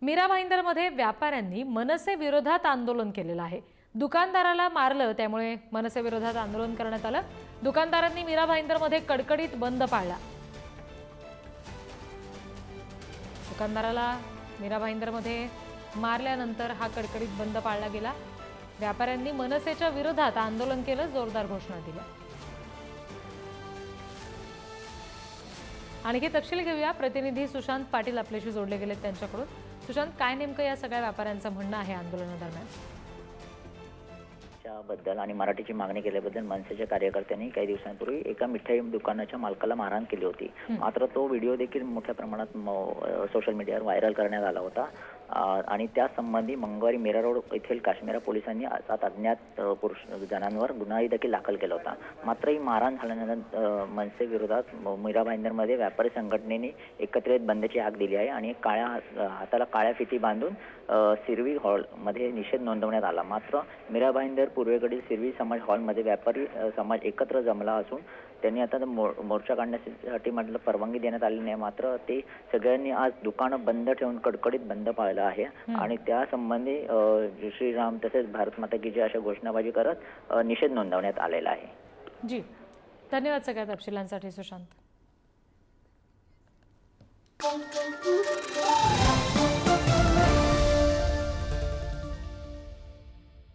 मीरा भाईंदरमध्ये व्यापाऱ्यांनी मनसे विरोधात आंदोलन केलेलं आहे। दुकानदाराला मारलं, त्यामुळे मनसे विरोधात आंदोलन करण्यात आलं। दुकानदारांनी मीरा भाईंदरमध्ये कडकडीत बंद पाळला। दुकानदाराला मीरा भाईंदरमध्ये मारल्यानंतर हा कडकडीत बंद पाळला गेला। व्यापाऱ्यांनी मनसेच्या विरोधात आंदोलन केलं, जोरदार घोषणा दिल्या। आणखी तपशील घेऊया, प्रतिनिधी सुशांत पाटील आपल्याशी जोडले गेलेत त्यांच्याकडून। सुशांत, काय नेमकं या सगळ्या व्यापाऱ्यांचं म्हणणं आहे आंदोलनादरम्यान? बद्दल आणि मराठीची मागणी केल्याबद्दल मनसेच्या कार्यकर्त्यांनी काही दिवसांपूर्वी एका मिठाई दुकानाच्या मालकाला मारहाण केली होती। मात्र तो व्हिडिओ देखील मोठ्या प्रमाणात सोशल मीडियावर व्हायरल करण्यात आला होता आणि त्या संबंधी मंगळवारी मीरा रोड येथील काश्मीरा पोलिसांनी 7 अज्ञात पुरुष जणांवर गुन्हाही देखील दाखल केला होता। मात्र ही मारहाण झाल्यानंतर मनसे विरोधात मीरा भाईंदरमध्ये व्यापारी संघटनेने एकत्रित बंदची हाक दिली आहे आणि हाताला काळ्या फिती बांधून सिरवी हॉलमध्ये निषेध नोंदवण्यात आला। मात्र मीरा भाईंदर पूर्वेकडील सिरवी समाज हॉलमध्ये व्यापारी समाज एकत्र जमला असून त्यांनी आता मोर्चा काढण्यासाठी म्हटलं परवानगी देण्यात आली नाही। मात्र ते सगळ्यांनी आज दुकानं बंद ठेवून कडकडीत बंद पाळलं आहे आणि त्या संबंधी श्रीराम तसेच भारत माता की जय अशा घोषणाबाजी करत निषेध नोंदवण्यात आलेला आहे। जी, धन्यवाद सगळ्या तपशिलांसाठी सुशांत।